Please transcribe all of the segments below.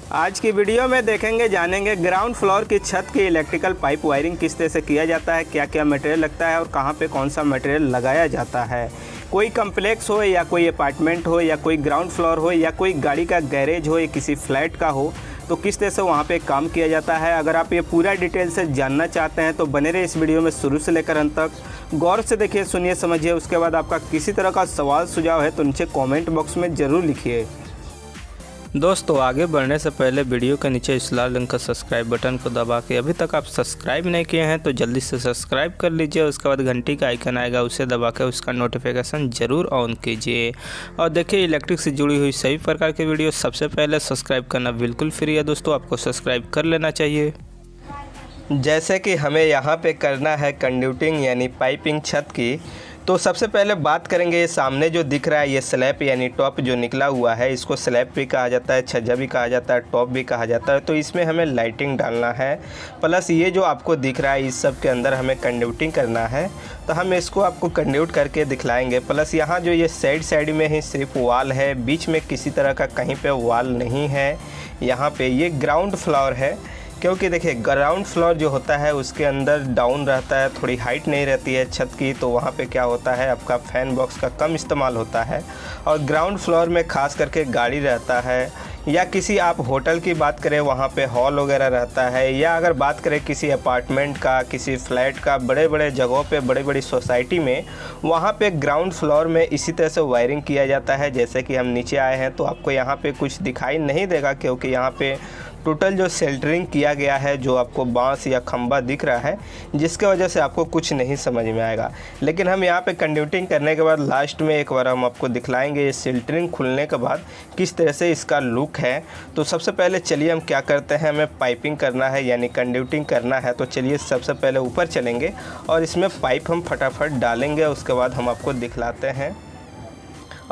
आज की वीडियो में देखेंगे जानेंगे ग्राउंड फ्लोर की छत की इलेक्ट्रिकल पाइप वायरिंग किस तरह से किया जाता है, क्या क्या मटेरियल लगता है और कहां पे कौन सा मटेरियल लगाया जाता है। कोई कम्प्लेक्स हो या कोई अपार्टमेंट हो या कोई ग्राउंड फ्लोर हो या कोई गाड़ी का गैरेज हो या किसी फ्लैट का हो, तो किस तरह से वहाँ पे काम किया जाता है। अगर आप ये पूरा डिटेल से जानना चाहते हैं तो बने रहे इस वीडियो में शुरू से लेकर अंत तक। गौर से देखिए, सुनिए, समझिए। उसके बाद आपका किसी तरह का सवाल सुझाव है तो नीचे कमेंट बॉक्स में ज़रूर लिखिए। दोस्तों, आगे बढ़ने से पहले वीडियो के नीचे इस लाल रंग का सब्सक्राइब बटन को दबा के अभी तक आप सब्सक्राइब नहीं किए हैं तो जल्दी से सब्सक्राइब कर लीजिए। उसके बाद घंटी का आइकन आएगा, उसे दबा के उसका नोटिफिकेशन ज़रूर ऑन कीजिए। और देखिए, इलेक्ट्रिक से जुड़ी हुई सभी प्रकार की वीडियो सबसे पहले सब्सक्राइब करना बिल्कुल फ्री है दोस्तों, आपको सब्सक्राइब कर लेना चाहिए। जैसे कि हमें यहाँ पे करना है कंड्यूटिंग यानी पाइपिंग छत की, तो सबसे पहले बात करेंगे ये सामने जो दिख रहा है ये स्लैब यानी टॉप जो निकला हुआ है, इसको स्लैब भी कहा जाता है, छज्जा भी कहा जाता है, टॉप भी कहा जाता है। तो इसमें हमें लाइटिंग डालना है, प्लस ये जो आपको दिख रहा है इस सब के अंदर हमें कंड्यूटिंग करना है। तो हम इसको आपको कंड्यूट करके दिखलाएंगे। प्लस यहाँ जो ये साइड में ही सिर्फ वॉल है, बीच में किसी तरह का कहीं पर वॉल नहीं है। यहाँ पर ये ग्राउंड फ्लोर है, क्योंकि देखिए ग्राउंड फ्लोर जो होता है उसके अंदर डाउन रहता है, थोड़ी हाइट नहीं रहती है छत की, तो वहाँ पे क्या होता है आपका फैन बॉक्स का कम इस्तेमाल होता है। और ग्राउंड फ्लोर में ख़ास करके गाड़ी रहता है, या किसी आप होटल की बात करें वहाँ पे हॉल वगैरह रहता है, या अगर बात करें किसी अपार्टमेंट का, किसी फ्लैट का, बड़े बड़े जगहों पे, बड़ी बड़ी सोसाइटी में, वहाँ पे ग्राउंड फ्लोर में इसी तरह से वायरिंग किया जाता है। जैसे कि हम नीचे आए हैं तो आपको यहाँ पे कुछ दिखाई नहीं देगा, क्योंकि यहाँ पे टोटल जो शेल्टरिंग किया गया है, जो आपको बांस या खंबा दिख रहा है, जिसके वजह से आपको कुछ नहीं समझ में आएगा। लेकिन हम यहाँ पे कंड्यूटिंग करने के बाद लास्ट में एक बार हम आपको दिखलाएंगे ये शेल्टरिंग खुलने के बाद किस तरह से इसका लुक है। तो सबसे पहले चलिए हम क्या करते हैं, हमें पाइपिंग करना है यानी कंड्यूटिंग करना है। तो चलिए सबसे पहले ऊपर चलेंगे और इसमें पाइप हम फटाफट डालेंगे, उसके बाद हम आपको दिखलाते हैं।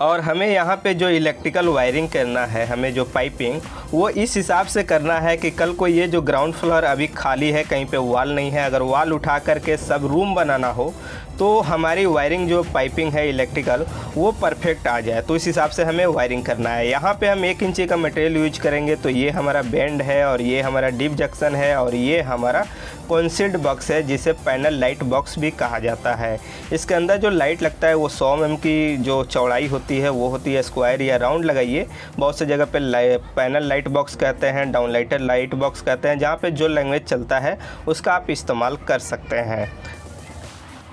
और हमें यहाँ पे जो इलेक्ट्रिकल वायरिंग करना है, हमें जो पाइपिंग, वो इस हिसाब से करना है कि कल को ये जो ग्राउंड फ्लोर अभी खाली है, कहीं पे वॉल नहीं है, अगर वॉल उठा करके सब रूम बनाना हो तो हमारी वायरिंग जो पाइपिंग है इलेक्ट्रिकल वो परफेक्ट आ जाए। तो इस हिसाब से हमें वायरिंग करना है। यहाँ पे हम 1 इंची का मटेरियल यूज करेंगे। तो ये हमारा बेंड है और ये हमारा डीप जंक्शन है और ये हमारा कॉन्सील्ड बॉक्स है, जिसे पैनल लाइट बॉक्स भी कहा जाता है। इसके अंदर जो लाइट लगता है वो 100 mm की जो चौड़ाई होती है वो होती है, स्क्वायर या राउंड लगाइए। बहुत से जगह पे पैनल लाइट बॉक्स कहते हैं, डाउन लाइटर लाइट बॉक्स कहते हैं, जहाँ पे जो लैंग्वेज चलता है उसका आप इस्तेमाल कर सकते हैं।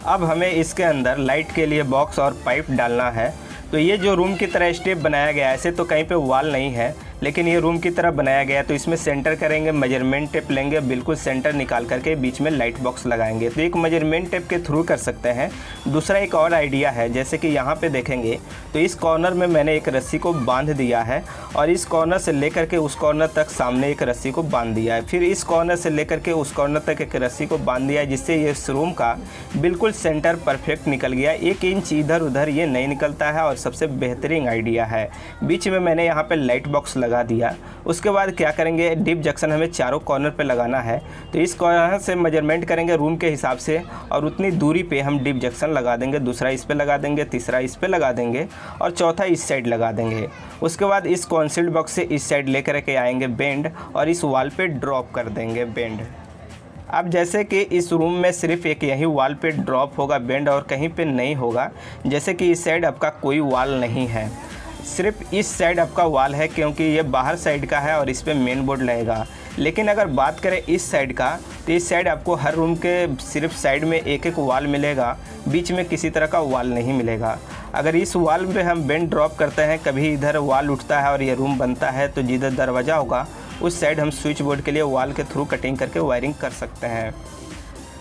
अब हमें इसके अंदर लाइट के लिए बॉक्स और पाइप डालना है। तो ये जो रूम की तरह स्टेप बनाया गया है, ऐसे तो कहीं पे वॉल नहीं है, लेकिन ये रूम की तरह बनाया गया है। तो इसमें सेंटर करेंगे, मेजरमेंट टेप लेंगे, बिल्कुल सेंटर निकाल करके बीच में लाइट बॉक्स लगाएंगे। तो एक मेजरमेंट टेप के थ्रू कर सकते हैं। दूसरा एक और आइडिया है, जैसे कि यहाँ पे देखेंगे तो इस कॉर्नर में मैंने एक रस्सी को बांध दिया है और इस कॉर्नर से लेकर के उस कॉर्नर तक सामने एक रस्सी को बांध दिया है, फिर इस कॉर्नर से लेकर के उस कॉर्नर तक एक रस्सी को बांध दिया है, जिससे ये इस रूम का बिल्कुल सेंटर परफेक्ट निकल गया। 1 इंच इधर उधर ये नहीं निकलता है और सबसे बेहतरीन आइडिया है। बीच में मैंने यहाँ पे लाइट बॉक्स लगा दिया। उसके बाद क्या करेंगे, डीप जंक्शन हमें चारों कॉर्नर पे लगाना है। तो इस कॉर्नर से मेजरमेंट करेंगे रूम के हिसाब से और उतनी दूरी पे हम डीप जंक्शन लगा देंगे। दूसरा इस पे लगा देंगे, तीसरा इस पे लगा देंगे और चौथा इस साइड लगा देंगे। उसके बाद इस कॉन्सील्ड बॉक्स से इस साइड लेकर के आएंगे बेंड और इस वॉल पे ड्रॉप कर देंगे बेंड। अब जैसे कि इस रूम में सिर्फ एक यही वॉल पे ड्रॉप होगा बेंड और कहीं पे नहीं होगा। जैसे कि इस साइड आपका कोई वॉल नहीं है, सिर्फ इस साइड आपका वॉल है, क्योंकि ये बाहर साइड का है और इस पे मेन बोर्ड लगेगा। लेकिन अगर बात करें इस साइड का, तो इस साइड आपको हर रूम के सिर्फ साइड में एक एक वॉल मिलेगा, बीच में किसी तरह का वॉल नहीं मिलेगा। अगर इस वॉल पे हम बेंड ड्रॉप करते हैं, कभी इधर वॉल उठता है और ये रूम बनता है, तो जिधर दरवाज़ा होगा उस साइड हम स्विच बोर्ड के लिए वॉल के थ्रू कटिंग करके वायरिंग कर सकते हैं।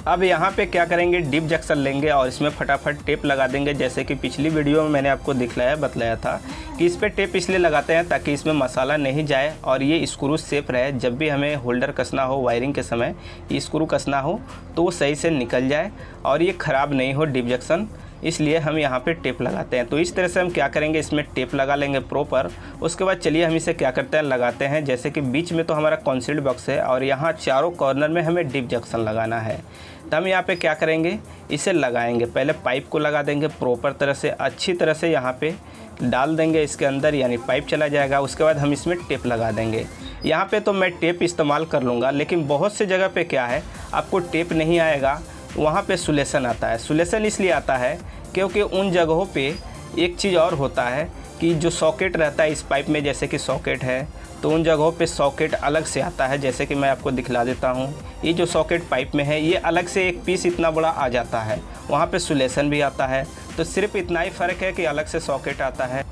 अब यहाँ पे क्या करेंगे, डीप जंक्शन लेंगे और इसमें फटाफट टेप लगा देंगे। जैसे कि पिछली वीडियो में मैंने आपको बतलाया था कि इस पर टेप इसलिए लगाते हैं ताकि इसमें मसाला नहीं जाए और ये स्क्रू सेफ रहे। जब भी हमें होल्डर कसना हो वायरिंग के समय, ये स्क्रू कसना हो तो वो सही से निकल जाए और ये ख़राब नहीं हो डीप जंक्शन, इसलिए हम यहाँ पे टेप लगाते हैं। तो इस तरह से हम क्या करेंगे, इसमें टेप लगा लेंगे प्रॉपर। उसके बाद चलिए हम इसे क्या करते हैं, लगाते हैं। जैसे कि बीच में तो हमारा कॉन्सील्ड बॉक्स है और यहाँ चारों कॉर्नर में हमें डीप जंक्शन लगाना है। तो हम यहाँ पे क्या करेंगे, इसे लगाएंगे। पहले पाइप को लगा देंगे प्रॉपर तरह से, अच्छी तरह से यहाँ पे डाल देंगे इसके अंदर, यानी पाइप चला जाएगा। उसके बाद हम इसमें टेप लगा देंगे। यहाँ पे तो मैं टेप इस्तेमाल कर लूँगा, लेकिन बहुत से जगह पे क्या है, आपको टेप नहीं आएगा, वहाँ पे सुलेशन आता है। सुलेशन इसलिए आता है क्योंकि उन जगहों पे एक चीज़ और होता है कि जो सॉकेट रहता है इस पाइप में, जैसे कि सॉकेट है, तो उन जगहों पे सॉकेट अलग से आता है। जैसे कि मैं आपको दिखला देता हूँ, ये जो सॉकेट पाइप में है, ये अलग से एक पीस इतना बड़ा आ जाता है, वहाँ पे सुलेशन भी आता है। तो सिर्फ इतना ही फ़र्क है कि अलग से सॉकेट आता है।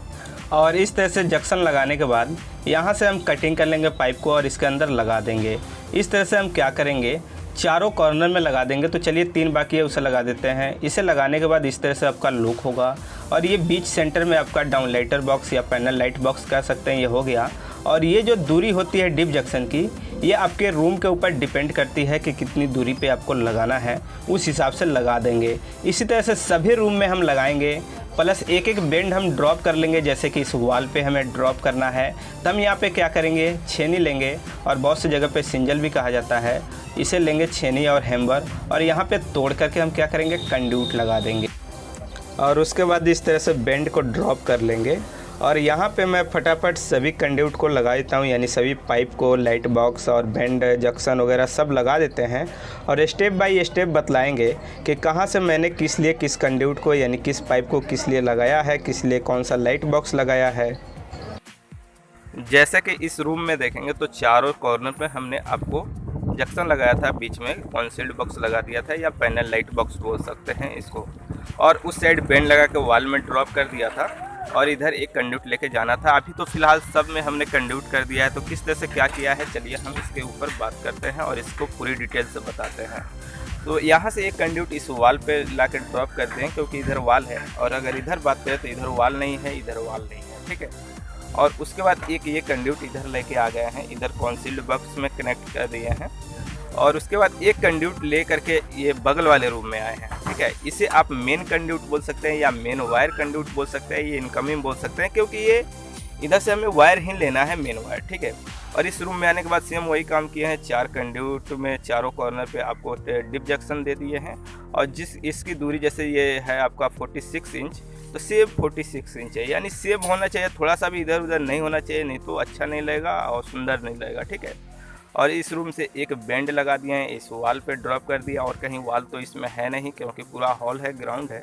और इस तरह से जंक्शन लगाने के बाद यहाँ से हम कटिंग कर लेंगे पाइप को और इसके अंदर लगा देंगे। इस तरह से हम क्या करेंगे, चारों कॉर्नर में लगा देंगे। तो चलिए 3 बाकी है, उसे लगा देते हैं। इसे लगाने के बाद इस तरह से आपका लुक होगा। और ये बीच सेंटर में आपका डाउन लाइटर बॉक्स या पैनल लाइट बॉक्स कह सकते हैं, ये हो गया। और ये जो दूरी होती है डिप जंक्शन की, ये आपके रूम के ऊपर डिपेंड करती है कि कितनी दूरी पे आपको लगाना है, उस हिसाब से लगा देंगे। इसी तरह से सभी रूम में हम लगाएंगे। प्लस एक एक बेंड हम ड्रॉप कर लेंगे, जैसे कि इस वॉल पे हमें ड्रॉप करना है। तो हम यहाँ पे क्या करेंगे, छेनी लेंगे, और बहुत सी जगह पे सिंजल भी कहा जाता है, इसे लेंगे छेनी और हैमर, और यहाँ पे तोड़ करके हम क्या करेंगे, कंड्यूट लगा देंगे। और उसके बाद इस तरह से बेंड को ड्रॉप कर लेंगे। और यहाँ पे मैं फटाफट सभी कंड्यूट को लगा देता हूँ, यानी सभी पाइप को, लाइट बॉक्स और बेंड जंक्शन वगैरह सब लगा देते हैं। और स्टेप बाय स्टेप बतलाएंगे कि कहाँ से मैंने किस लिए किस कंड्यूट को, यानी किस पाइप को किस लिए लगाया है, किस लिए कौन सा लाइट बॉक्स लगाया है। जैसे कि इस रूम में देखेंगे तो चारों कॉर्नर पे हमने आपको जंक्शन लगाया था, बीच में कॉन्सील्ड बॉक्स लगा दिया था, या पैनल लाइट बॉक्स बोल सकते हैं इसको। और उस साइड बेंड लगा के वॉल में ड्रॉप कर दिया था, और इधर एक कंड्यूट लेके जाना था। अभी तो फिलहाल सब में हमने कंड्यूट कर दिया है। तो किस तरह से क्या किया है, चलिए हम इसके ऊपर बात करते हैं और इसको पूरी डिटेल से बताते हैं। तो यहाँ से एक कंड्यूट इस वॉल पे ला के ड्रॉप करते हैं, क्योंकि इधर वॉल है। और अगर इधर बात करें तो इधर वॉल नहीं है, इधर वॉल नहीं है, ठीक है। और उसके बाद एक ये कंड्यूट इधर लेके आ गए हैं, इधर कॉन्सील्ड बॉक्स में कनेक्ट कर दिए हैं। और उसके बाद एक कंड्यूट ले करके ये बगल वाले रूम में आए हैं, ठीक है। इसे आप मेन कंड्यूट बोल सकते हैं, या मेन वायर कंड्यूट बोल सकते हैं, ये इनकमिंग बोल सकते हैं, क्योंकि ये इधर से हमें वायर ही लेना है, मेन वायर, ठीक है। और इस रूम में आने के बाद सेम वही काम किए हैं, 4 कंड्यूट में चारों कॉर्नर पे आपको डिप जंक्शन दे दिए हैं। और जिस इसकी दूरी, जैसे ये है आपका 46 इंच, तो सेम 46 इंच है, यानी सेम होना चाहिए, थोड़ा सा भी इधर उधर नहीं होना चाहिए, नहीं तो अच्छा नहीं लगेगा और सुंदर नहीं लगेगा, ठीक है। और इस रूम से एक बेंड लगा दिए हैं, इस वॉल पे ड्रॉप कर दिया, और कहीं वॉल तो इसमें है नहीं क्योंकि पूरा हॉल है, ग्राउंड है।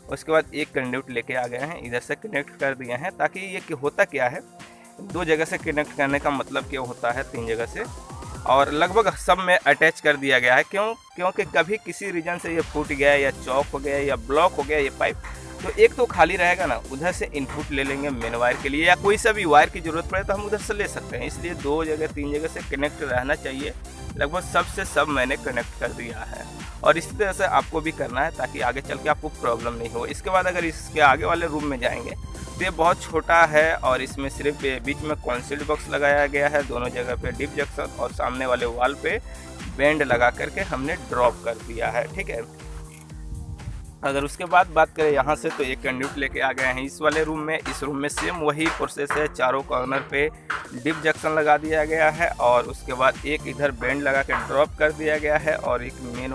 उसके बाद एक कंड्यूट लेके आ गए हैं, इधर से कनेक्ट कर दिए हैं, ताकि ये होता क्या है, 2 जगह से कनेक्ट करने का मतलब क्या होता है, 3 जगह से, और लगभग सब में अटैच कर दिया गया है। क्योंकि कभी किसी रीजन से ये फूट गया, या चौक हो गया, या ब्लॉक हो गया ये पाइप, तो एक तो खाली रहेगा ना, उधर से इनपुट ले लेंगे मेन वायर के लिए, या कोई सा भी वायर की ज़रूरत पड़े तो हम उधर से ले सकते हैं। इसलिए 2 जगह 3 जगह से कनेक्ट रहना चाहिए। लगभग सबसे सब मैंने कनेक्ट कर दिया है, और इसी तरह से आपको भी करना है, ताकि आगे चल के आपको प्रॉब्लम नहीं हो। इसके बाद अगर इसके आगे वाले रूम में जाएंगे तो ये बहुत छोटा है, और इसमें सिर्फ बीच में कॉन्सील्ड बॉक्स लगाया गया है, दोनों जगह पे डिप जंक्शन, और सामने वाले वॉल पे बेंड लगा करके हमने ड्रॉप कर दिया है, ठीक है। अगर उसके बाद बात करें यहाँ से, तो एक कंड्यूट लेके आ गए हैं इस वाले रूम में। इस रूम में सेम वही प्रोसेस है, चारों कॉर्नर पे डिप जंक्शन लगा दिया गया है, और उसके बाद एक इधर बेंड लगा के ड्रॉप कर दिया गया है, और एक मेन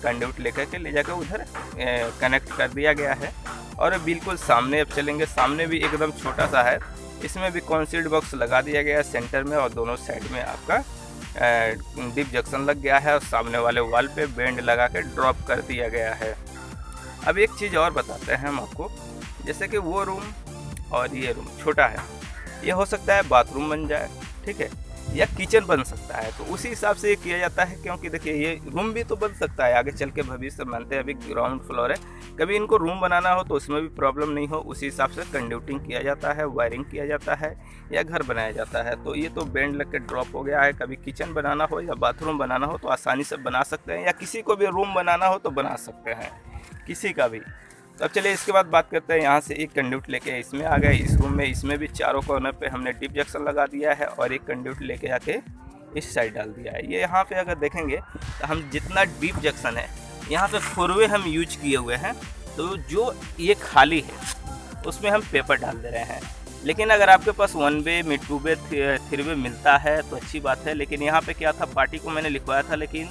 कंड्यूट लेकर के ले जाकर उधर कनेक्ट कर दिया गया है। और बिल्कुल सामने अब चलेंगे, सामने भी एकदम छोटा सा है, इसमें भी कॉन्सील्ड बॉक्स लगा दिया गया है सेंटर में, और दोनों साइड में आपका डिप जंक्शन लग गया है, और सामने वाले वॉल पे बेंड लगा के ड्रॉप कर दिया गया है। अब एक चीज़ और बताते हैं हम आपको, जैसे कि वो रूम और ये रूम छोटा है, ये हो सकता है बाथरूम बन जाए, ठीक है, या किचन बन सकता है, तो उसी हिसाब से ये किया जाता है। क्योंकि देखिए ये रूम भी तो बन सकता है आगे चल के, भविष्य मानते हैं अभी ग्राउंड फ्लोर है, कभी इनको रूम बनाना हो तो उसमें भी प्रॉब्लम नहीं हो, उसी हिसाब से कंड्यूटिंग किया जाता है, वायरिंग किया जाता है, या घर बनाया जाता है। तो ये तो बेंड लग के ड्रॉप हो गया है, कभी किचन बनाना हो या बाथरूम बनाना हो तो आसानी से बना सकते हैं, या किसी को भी रूम बनाना हो तो बना सकते हैं, किसी का भी। तो अब चलिए इसके बाद बात करते हैं, यहाँ से एक कंड्यूट लेके इसमें आ गए इस रूम में, इसमें भी चारों कॉर्नर पे हमने डिप जंक्शन लगा दिया है, और एक कंड्यूट लेके आके इस साइड डाल दिया है। ये यहाँ पे अगर देखेंगे तो हम जितना डीप जंक्शन है यहाँ पे 4 वे हम यूज किए हुए हैं, तो जो ये खाली है उसमें हम पेपर डाल दे रहे हैं। लेकिन अगर आपके पास 1 वे, 2 वे, 3 वे मिलता है तो अच्छी बात है। लेकिन यहाँ पे क्या था, पार्टी को मैंने लिखवाया था, लेकिन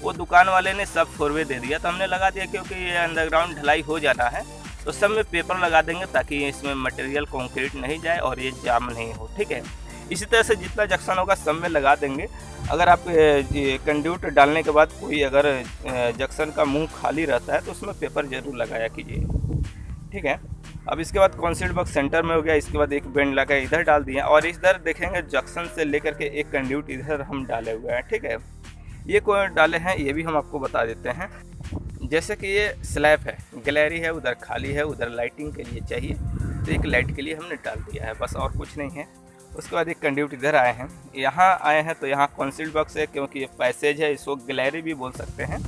वो दुकान वाले ने सब 4 वे दे दिया, तो हमने लगा दिया, क्योंकि ये अंडरग्राउंड ढलाई हो जाना है, तो सब में पेपर लगा देंगे ताकि इसमें मटेरियल कंक्रीट नहीं जाए और ये जाम नहीं हो, ठीक है। इसी तरह से जितना जंक्शन होगा सब में लगा देंगे। अगर आप कंड्यूट डालने के बाद कोई अगर जंक्शन का मुंह खाली रहता है तो उसमें पेपर ज़रूर लगाया कीजिए, ठीक है। अब इसके बाद कॉन्सील्ड बॉक्स सेंटर में हो गया। इसके बाद एक बेंड लगा इधर डाल दिया और इधर देखेंगे जंक्शन से लेकर के एक कंड्यूट इधर हम डाले हुए हैं, ठीक है। ये कौन डाले हैं ये भी हम आपको बता देते हैं। जैसे कि ये स्लैब है, गैलरी है, उधर खाली है, उधर लाइटिंग के लिए चाहिए तो एक लाइट के लिए हमने डाल दिया है, बस और कुछ नहीं है। उसके बाद एक कंड्यूट इधर आए हैं, यहाँ आए हैं तो यहाँ कॉन्सील्ड बॉक्स है क्योंकि ये पैसेज है, इसको गैलरी भी बोल सकते हैं।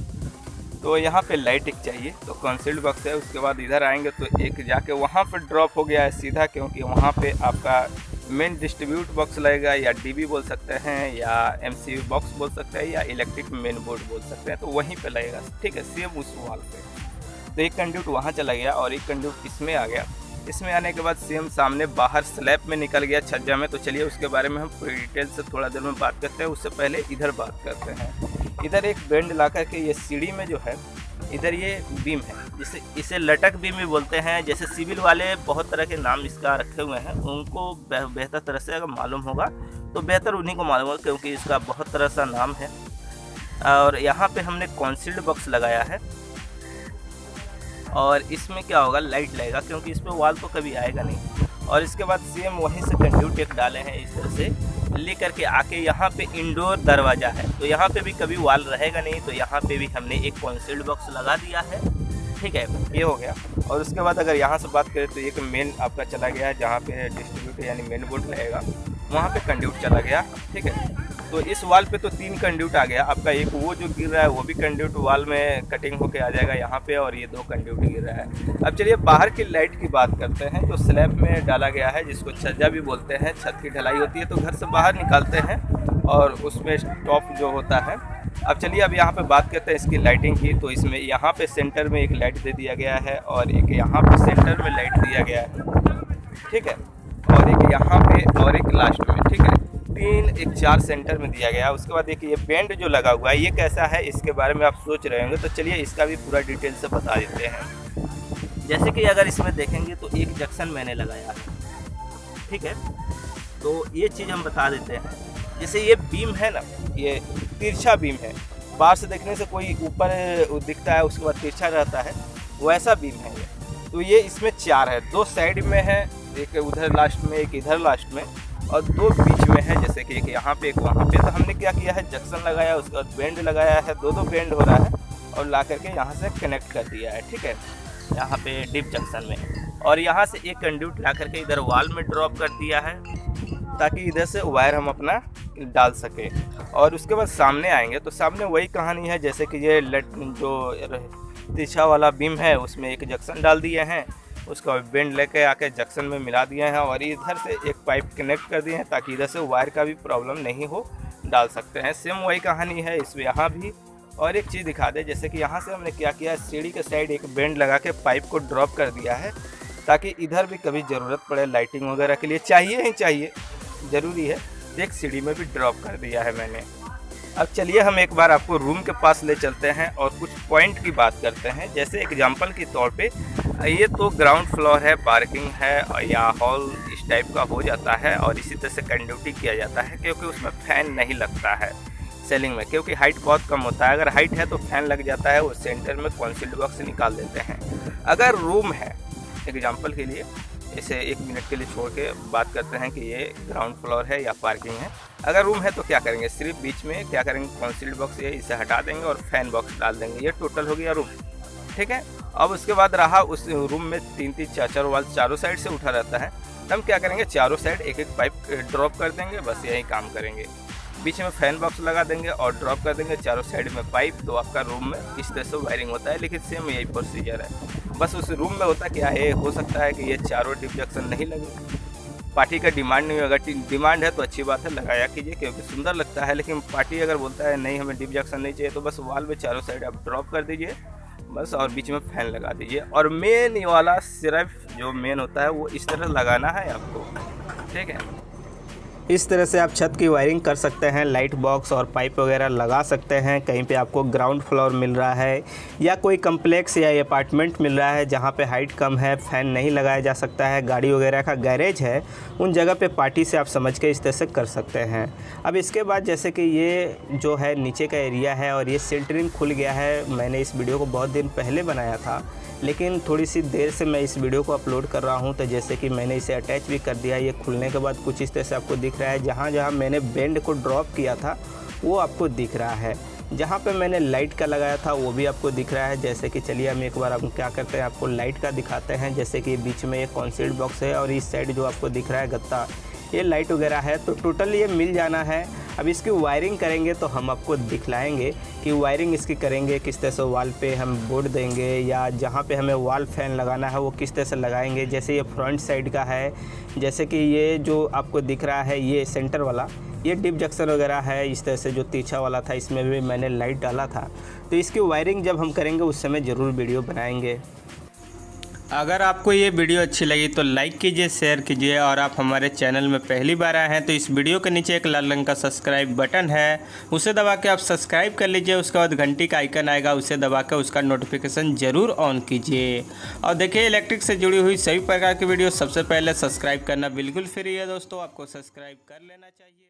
तो यहाँ पे लाइट एक चाहिए तो कॉन्सील्ड बॉक्स है। उसके बाद इधर आएंगे तो एक जाके वहाँ पे ड्रॉप हो गया है सीधा, क्योंकि वहाँ पे आपका मेन डिस्ट्रीब्यूट बॉक्स लगेगा या डीबी बोल सकते हैं या एमसीयू बॉक्स बोल सकते हैं या इलेक्ट्रिक मेन बोर्ड बोल सकते हैं, तो वहीं पे लगेगा, ठीक है, सेम उस वॉल पे। तो एक कंड्यूट वहाँ चला गया और एक कंड्यूट इसमें आ गया। इसमें आने के बाद सेम सामने बाहर स्लैब में निकल गया छज्जा में। तो चलिए उसके बारे में हम पूरी डिटेल से थोड़ा देर में बात करते हैं। उससे पहले इधर बात करते हैं। इधर एक बेंड ला करके ये सीढ़ी में जो है इधर ये बीम है, जिसे इसे लटक बीम भी बोलते हैं। जैसे सिविल वाले बहुत तरह के नाम इसका रखे हुए हैं, उनको बेहतर तरह से अगर मालूम होगा तो बेहतर उन्हीं को मालूम होगा, क्योंकि इसका बहुत तरह सा नाम है। और यहाँ पे हमने कॉन्सील्ड बॉक्स लगाया है और इसमें क्या होगा, लाइट लगेगा, क्योंकि इस पर वॉल तो कभी आएगा नहीं। और इसके बाद सेम वहीं से कंड्यूट एक डाले हैं इस तरह से लेकर के आके यहाँ पे इंडोर दरवाज़ा है, तो यहाँ पे भी कभी वॉल रहेगा नहीं, तो यहाँ पे भी हमने एक कॉन्सील्ड बॉक्स लगा दिया है, ठीक है। ये हो गया। और उसके बाद अगर यहाँ से बात करें तो एक मेन आपका चला गया है, जहाँ पे डिस्ट्रीब्यूटर यानी मेन बोर्ड रहेगा वहाँ पे कंड्यूट चला गया, ठीक है। तो इस वाल पे तो 3 कंड्यूट आ गया आपका। एक वो जो गिर रहा है वो भी कंड्यूट वाल में कटिंग होके आ जाएगा यहाँ पे, और ये 2 कंड्यूट गिर रहा है। अब चलिए बाहर की लाइट की बात करते हैं। जो स्लैब में डाला गया है, जिसको छज्जा भी बोलते हैं, छत की ढलाई होती है तो घर से बाहर निकालते हैं और उसमें टॉप जो होता है। अब चलिए अब यहाँ पे बात करते हैं इसकी लाइटिंग की। तो इसमें यहाँ पे सेंटर में एक लाइट दे दिया गया है और एक यहाँ पे सेंटर में लाइट दिया गया है, ठीक है, और एक यहाँ पे और एक लास्ट में, ठीक है। 4 सेंटर में दिया गया है। उसके बाद देखिए ये बेंड जो लगा हुआ है ये कैसा है, इसके बारे में आप सोच रहे होंगे, तो चलिए इसका भी पूरा डिटेल से बता देते हैं। जैसे कि अगर इसमें देखेंगे तो एक जंक्शन मैंने लगाया है, ठीक है, तो ये चीज़ हम बता देते हैं। जैसे ये बीम है ना, ये तिरछा बीम है, बाहर से देखने से कोई ऊपर दिखता है उसके बाद तिरछा रहता है, वैसा बीम है ये। तो ये इसमें 4 है, 2 साइड में है, एक उधर लास्ट में, एक इधर लास्ट में, और 2 बीच में है, जैसे कि एक यहाँ पे एक वहाँ पे। तो हमने क्या किया है, जंक्शन लगाया, उसके बाद बेंड लगाया है, 2 बेंड हो रहा है और ला करके यहाँ से कनेक्ट कर दिया है, ठीक है, यहाँ पे डिप जंक्शन में। और यहाँ से एक कंड्यूट ला करके इधर वॉल में ड्रॉप कर दिया है ताकि इधर से वायर हम अपना डाल सके। और उसके बाद सामने आएंगे तो सामने वही कहानी है, जैसे कि ये जो तिरछा वाला बीम है उसमें एक जंक्शन डाल दिए हैं, उसका बेंड लेके आके जंक्शन में मिला दिए हैं और इधर से एक पाइप कनेक्ट कर दिए हैं ताकि इधर से वायर का भी प्रॉब्लम नहीं हो, डाल सकते हैं। सेम वही कहानी है इसमें यहाँ भी। और एक चीज़ दिखा दे, जैसे कि यहाँ से हमने क्या किया है, सीढ़ी के साइड एक बेंड लगा के पाइप को ड्रॉप कर दिया है ताकि इधर भी कभी ज़रूरत पड़े लाइटिंग वगैरह के लिए, चाहिए ही चाहिए, ज़रूरी है। एक सीढ़ी में भी ड्रॉप कर दिया है मैंने। अब चलिए हम एक बार आपको रूम के पास ले चलते हैं और कुछ पॉइंट की बात करते हैं। जैसे एग्जांपल के तौर पे ये तो ग्राउंड फ्लोर है, पार्किंग है या हॉल इस टाइप का हो जाता है और इसी तरह से कंड्यूटी किया जाता है, क्योंकि उसमें फ़ैन नहीं लगता है सेलिंग में, क्योंकि हाइट बहुत कम होता है। अगर हाइट है तो फैन लग जाता है, वो सेंटर में कॉन्सील्ड बॉक्स निकाल देते हैं। अगर रूम है, एग्जांपल के लिए इसे 1 मिनट के लिए छोड़ के बात करते हैं कि ये ग्राउंड फ्लोर है या पार्किंग है। अगर रूम है तो क्या करेंगे, सिर्फ बीच में क्या करेंगे, कॉन्सील्ड बॉक्स ये इसे हटा देंगे और फैन बॉक्स डाल देंगे, ये टोटल हो गया रूम, ठीक है। अब उसके बाद रहा उस रूम में 3-3 4-4 वाल चारों साइड से उठा रहता है, तो हम क्या करेंगे, चारों साइड एक पाइप ड्रॉप कर देंगे, बस यही काम करेंगे। बीच में फैन बॉक्स लगा देंगे और ड्रॉप कर देंगे चारों साइड में पाइप, तो आपका रूम में इस तरह से वायरिंग होता है। लेकिन सेम यही प्रोसीजर है, बस उस रूम में होता क्या है, हो सकता है कि ये चारों डिप जंक्शन नहीं लगे, पार्टी का डिमांड नहीं होगा। डिमांड है तो अच्छी बात है, लगाया कीजिए क्योंकि सुंदर लगता है। लेकिन पार्टी अगर बोलता है नहीं हमें डिप जंक्शन नहीं चाहिए, तो बस वॉल में चारों साइड आप ड्रॉप कर दीजिए बस, और बीच में फैन लगा दीजिए। और मेन ये वाला सिर्फ जो मेन होता है वो इस तरह लगाना है आपको, ठीक है। इस तरह से आप छत की वायरिंग कर सकते हैं। लाइट बॉक्स और पाइप वगैरह लगा सकते हैं। कहीं पे आपको ग्राउंड फ्लोर मिल रहा है या कोई कम्प्लेक्स या अपार्टमेंट मिल रहा है जहाँ पे हाइट कम है, फ़ैन नहीं लगाया जा सकता है, गाड़ी वगैरह का गैरेज है, उन जगह पे पार्टी से आप समझ के इस तरह से कर सकते हैं। अब इसके बाद जैसे कि ये जो है नीचे का एरिया है और ये सेंटरिंग खुल गया है। मैंने इस वीडियो को बहुत दिन पहले बनाया था, लेकिन थोड़ी सी देर से मैं इस वीडियो को अपलोड कर रहा हूं, तो जैसे कि मैंने इसे अटैच भी कर दिया। ये खुलने के बाद कुछ इस तरह से आपको दिख रहा है। जहां जहां मैंने बेंड को ड्रॉप किया था वो आपको दिख रहा है। जहां पे मैंने लाइट का लगाया था वो भी आपको दिख रहा है। जैसे कि चलिए हम एक बार हम क्या करते हैं, आपको लाइट का दिखाते हैं। जैसे कि बीच में एक कॉन्सील्ड बॉक्स है और इस साइड जो आपको दिख रहा है गत्ता, ये लाइट वगैरह है। तो टोटल ये मिल जाना है। अब इसकी वायरिंग करेंगे तो हम आपको दिखलाएंगे कि वायरिंग इसकी करेंगे किस तरह से। वाल पे हम बोर्ड देंगे या जहाँ पे हमें वॉल फैन लगाना है वो किस तरह से लगाएंगे। जैसे ये फ्रंट साइड का है, जैसे कि ये जो आपको दिख रहा है ये सेंटर वाला, ये डिप जंक्शन वगैरह है। इस तरह से जो तीछा वाला था इसमें भी मैंने लाइट डाला था। तो इसकी वायरिंग जब हम करेंगे उस समय ज़रूर वीडियो बनाएंगे। अगर आपको ये वीडियो अच्छी लगी तो लाइक कीजिए, शेयर कीजिए, और आप हमारे चैनल में पहली बार आए हैं तो इस वीडियो के नीचे एक लाल रंग का सब्सक्राइब बटन है, उसे दबा के आप सब्सक्राइब कर लीजिए। उसके बाद घंटी का आइकन आएगा, उसे दबा के उसका नोटिफिकेशन ज़रूर ऑन कीजिए। और देखिए इलेक्ट्रिक से जुड़ी हुई सभी प्रकार की वीडियो सबसे पहले सब्सक्राइब करना बिल्कुल फ्री है दोस्तों, आपको सब्सक्राइब कर लेना चाहिए।